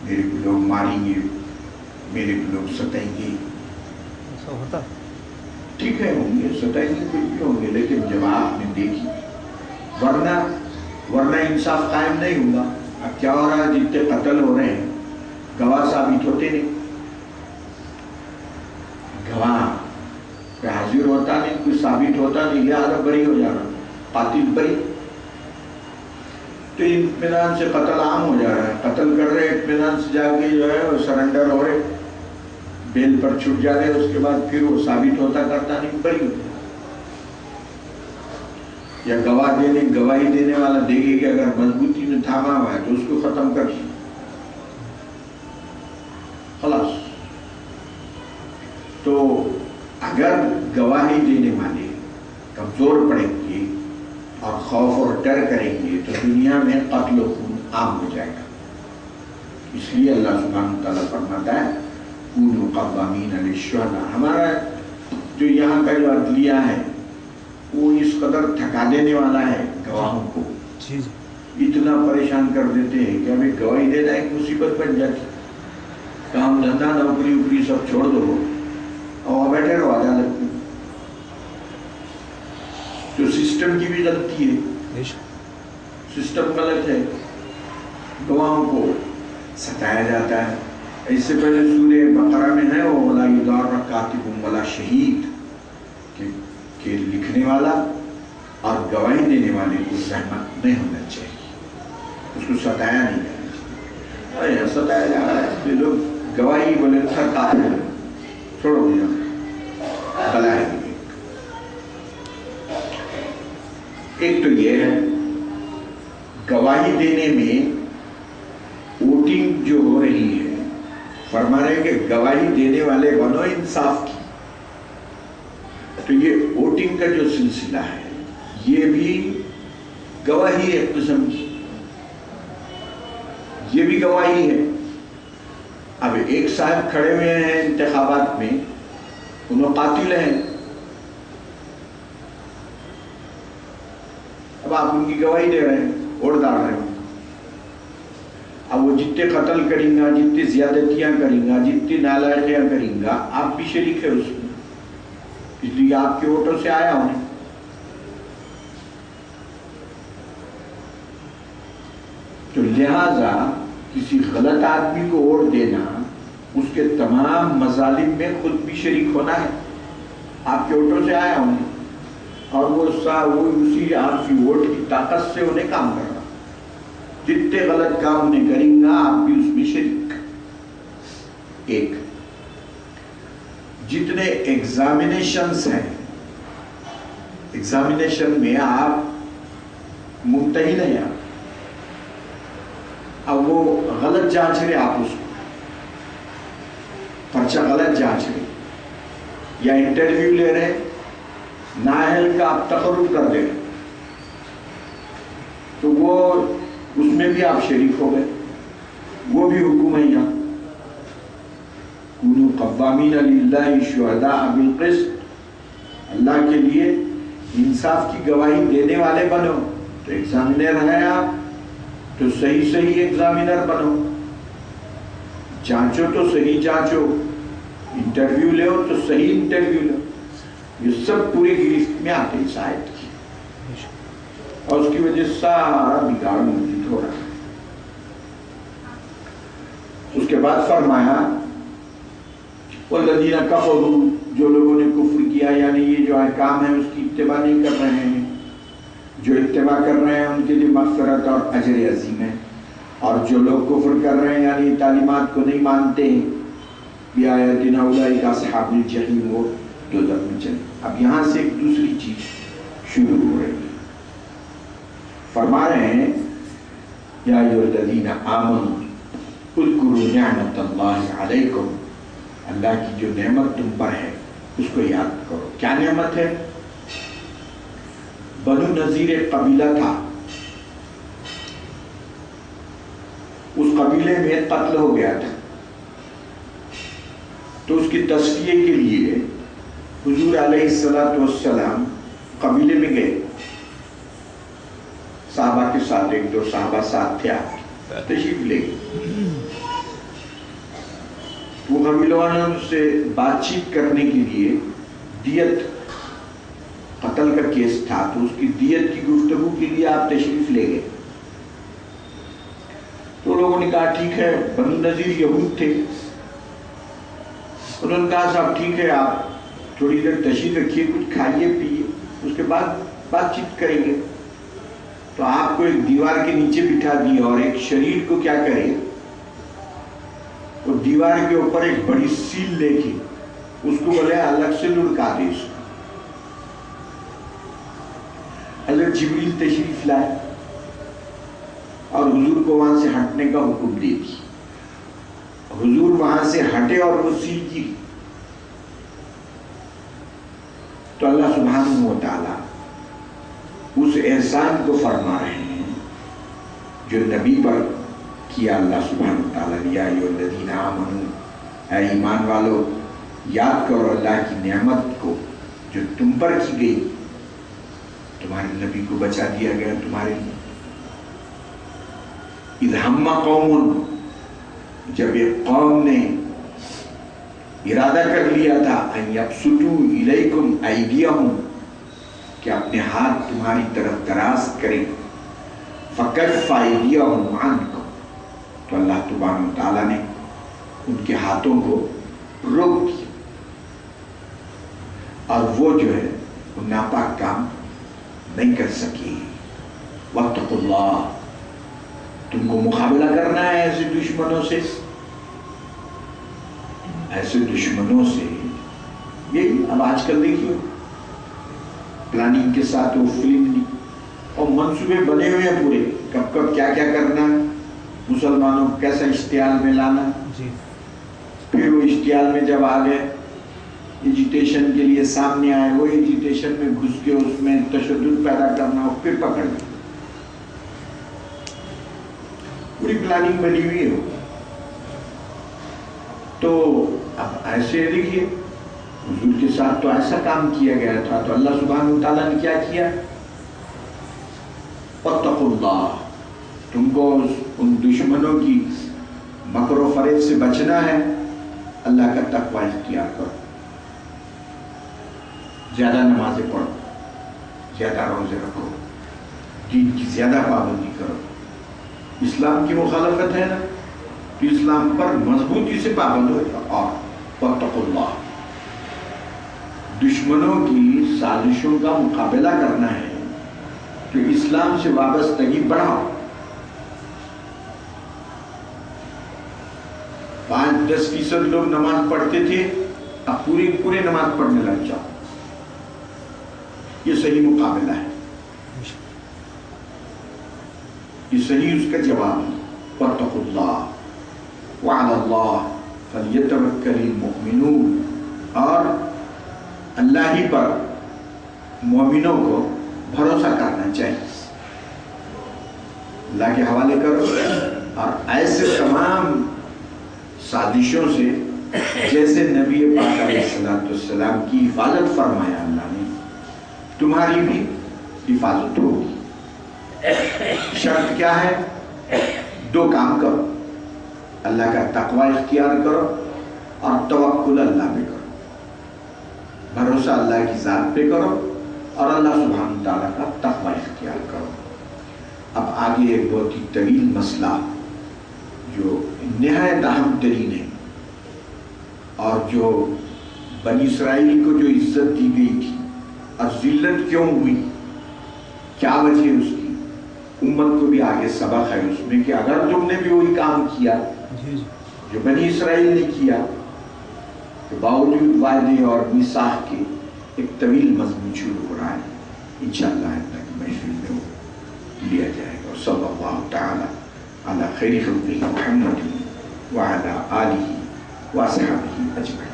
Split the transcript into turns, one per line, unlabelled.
میرے کو لوگ ماریں گے، میرے کو لوگ ستائیں گے.
ایسا ہوتا
ٹھیک ہے، ہوں گے، ستائیں گے، کچھ بھی ہوں گے، لیکن جب آپ نے دیکھی ورنہ انصاف قائم نہیں ہوگا. اب کیا ہو رہا ہے، جتنے قتل ہو رہے ہیں گواہ ثابت ہوتے نہیں. گواہ پہ حاضر ہوتا نہیں، کچھ ثابت ہوتا نہیں، لہٰذا بری ہو جانا، قاتل بری. تو اطمینان سے قتل عام ہو جا رہا ہے، قتل کر رہے اطمینان سے، جا کے جو ہے وہ سرنڈر ہو رہے، بیل پر چھوٹ جا رہے، اس کے بعد پھر وہ ثابت ہوتا کرتا نہیں، بری ہوتا. یا گواہی دینے والا دیکھے کہ اگر مضبوطی میں تھاما ہوا ہے تو اس کو ختم کر دیں، خلاص. تو اگر گواہی دینے والے کمزور پڑیں گے اور خوف اور ڈر کریں گے تو دنیا میں قتل و خون عام ہو جائے گا. اس لیے اللہ سبحانہ وتعالیٰ فرماتا ہے کونوا قوامین للشہداء. ہمارا جو یہاں کا جو عدلیہ ہے وہ اس قدر تھکا دینے والا ہے گواہوں کو، اتنا پریشان کر دیتے ہیں کہ ہمیں گواہی دینا ایک مصیبت بن جاتی. کام دھندا نوکری وکری سب چھوڑ دو اور بیٹھے رہو عدالت میں. تو سسٹم کی بھی غلطی ہے، سسٹم غلط ہے، گواہوں کو ستایا جاتا ہے. اس سے پہلے سورہ بقرہ میں ہے وَلَا يُضَارَّ كَاتِبٌ وَلَا شَهِيدٌ، کہ لکھنے والا اور گواہی دینے والے کو زحمت نہیں ہونا چاہیے، اس کو ستایا نہیں جانا چاہیے. ستایا جا رہا ہے، یہ لوگ گواہی بولے سرکار ہے، چھوڑو بھیا بلا ہے. ایک تو یہ ہے گواہی دینے میں ووٹنگ جو ہو رہی ہے، فرما رہے ہیں کہ گواہی دینے والے بنو انصاف کی. تو یہ ووٹنگ کا جو سلسلہ ہے یہ بھی گواہی ایک قسم کی، یہ بھی گواہی ہے. اب ایک صاحب کھڑے ہوئے ہیں انتخابات میں، انہوں قاتل ہیں، اب آپ ان کی گواہی دے رہے ہیں، ووٹ ڈال رہے ہیں. اب وہ جتنے قتل کریں گا، جتنی زیادتیاں کریں گا، جتنی نالائقیاں کریں گا، آپ بھی شریک ہے اس میں، اس لیے آپ کے ووٹوں سے آیا ہونے. تو لہذا کسی غلط آدمی کو ووٹ دینا، اس کے تمام مظالم میں خود بھی شریک ہونا ہے، آپ کے ووٹوں سے آیا ہونے، اور وہ اسی آپ کی ووٹ کی طاقت سے انہیں کام کرنا. جتنے غلط کام انہیں کریں گا آپ بھی اس میں شریک. ایک جتنے ایگزامینیشنز ہیں، ایگزامینیشن میں آپ ممتحن ہیں، اب وہ غلط جانچ رہے، آپ اس کو پرچہ غلط جانچ رہے، یا انٹرویو لے رہے، نااہل کا آپ تقرر کر دے رہے، تو وہ اس میں بھی آپ شریک ہو گئے، وہ بھی حکم ہے یہاں کونوا قوامین للہ شہداء بالقسط، اللہ کے لیے انصاف کی گواہی دینے والے بنو. تو ایگزامینر ہیں آپ تو صحیح ایگزامینر بنو، جانچو تو صحیح جانچو، انٹرویو لو تو صحیح انٹرویو لو. یہ سب پوری گرفت میں آتے ہیں آیت کی، اور اس کی وجہ سارا بگاڑ موجود ہو رہا ہے. اس کے بعد فرمایا والذین کفروا، جو لوگوں نے کفر کیا، یعنی یہ جو احکام ہے اس کی اتباع نہیں کر رہے ہیں، جو اتباع کر رہے ہیں ان کے لیے مغفرت اور اجر عظیم ہے. اور جو لوگ کفر کر رہے ہیں یعنی تعلیمات کو نہیں مانتے ہیں، بآیاتنا اولئک اصحاب الجحیم، وہ دوزخ میں چلے. اب یہاں سے ایک دوسری چیز شروع ہو رہی ہے. فرما رہے ہیں یا ایھا الذین آمنوا اذکروا نعمت اللہ علیکم، اللہ کی جو نعمت تم پر ہے اس کو یاد کرو. کیا نعمت ہے؟ بنو نذیر ایک قبیلہ تھا، اس قبیلے میں قتل ہو گیا تھا، تو اس کی تصفیے کے لیے حضور علیہ السلام قبیلے میں گئے، صحابہ کے ساتھ، ایک دو صحابہ ساتھ تھے، آپ تشریف لے گئے. وہ قبیلے والوں سے بات چیت کرنے کے لیے دیت، قتل کا کیس تھا تو اس کی دیت کی گفتگو کے لیے آپ تشریف لے گئے. تو لوگوں نے کہا ٹھیک ہے، بنو نذیر یہود تھے، انہوں نے کہا صاحب ٹھیک ہے آپ تھوڑی دیر تشریف رکھیے، کچھ کھائیے پیئے، اس کے بعد بات چیت کریں گے. تو آپ کو ایک دیوار کے نیچے بٹھا دیا اور ایک شریر کو کیا کرے، وہ دیوار کے اوپر ایک بڑی سیل لے کے اس کو بولے الگ سے لڑکا دے. اس کو حضرت جبریل تشریف لائے اور حضور کو وہاں سے ہٹنے کا حکم دے دی. حضور وہاں سے ہٹے اور وہ سیل گری. تو اللہ سبحانہ و تعالی اس احسان کو فرما رہے ہیں جو نبی پر کیا اللہ سبحانہ و تعالیٰ نے. یا ایھا الذین آمنوا، اے ایمان والو یاد کرو اللہ کی نعمت کو جو تم پر کی گئی. تمہارے نبی کو بچا دیا گیا تمہارے لیے. اذ ہم قوم، جب ایک قوم نے ارادہ کر لیا تھا ان یبسطوا الیکم ایدیہم، کہ اپنے ہاتھ تمہاری طرف دراز کریں. فکف ایدیہم عنکم، تو اللہ تبارک و تعالیٰ نے ان کے ہاتھوں کو روک دیا اور وہ جو ہے وہ ناپاک کام نہیں کر سکی. واتقوا اللہ، تم کو مقابلہ کرنا ہے ایسے دشمنوں سے. ایسے دشمنوں سے یہی اب آج کل دیکھیے پلاننگ کے ساتھ وہ فلم اور منصوبے بنے ہوئے ہیں پورے، کب کب کیا کیا کرنا ہے، مسلمانوں کو کیسا اشتعال میں لانا. پھر وہ اشتعال میں جب آ گئے ایجیٹیشن کے لیے سامنے آئے، وہ ایجیٹیشن میں گھس کے اس میں تشدد پیدا کرنا اور پھر پکڑ لیا. پوری پلاننگ بنی ہوئی ہے. تو اب ایسے دیکھیے حضور کے ساتھ تو ایسا کام کیا گیا تھا، تو اللہ سبحانہ و تعالیٰ نے کیا کیا، واتقوا اللہ، تم کو ان دشمنوں کی مکر و فریب سے بچنا ہے، اللہ کا تقوی اختیار کرو. زیادہ نمازیں پڑھو، زیادہ روزے رکھو، دین کی زیادہ پابندی کرو. اسلام کی مخالفت ہے نا تو اسلام پر مضبوطی سے پابند ہو جاؤ. اور واتقوا اللہ، دشمنوں کی سازشوں کا مقابلہ کرنا ہے تو اسلام سے وابستگی بڑھاؤ. 5-10% لوگ نماز پڑھتے تھے، اب پورے نماز پڑھنے لگ جاؤ. یہ صحیح مقابلہ ہے، یہ صحیح اس کا جواب ہے. واتقوا اللہ وعلی اللہ فلیتوکل المؤمنون، اور اللہ ہی پر مومنوں کو بھروسہ کرنا چاہیے. اللہ کے حوالے کرو اور ایسے تمام سازشوں سے جیسے نبی پاک علیہ السلام کی حفاظت فرمایا اللہ نے، تمہاری بھی حفاظت ہوگی. شرط کیا ہے؟ 2 کام کرو، اللہ کا تقوی اختیار کرو اور توکل اللہ پہ کرو. بھروسہ اللہ کی ذات پہ کرو اور اللہ سبحانہ تعالیٰ کا تقوی اختیار کرو. اب آگے ایک بہت ہی طویل مسئلہ جو نہایت اہم ترین ہے، اور جو بنی اسرائیل کو جو عزت دی گئی تھی اور ذلت کیوں ہوئی، کیا وجہ اس کی، امت کو بھی آگے سبق ہے اس میں کہ اگر تم نے بھی وہی کام کیا جو بنی اسرائیل نے کیا تو باوجود وعدے اور میثاق کے ایک طویل مضمون شروع ہو رہا ہے. انشاءاللہ اللہ کی محفل میں وہ لیا جائے گا. صلی اللہ تعالی علی خیر خلقہ محمد وعلی آلہ واصحابہ اجمعین.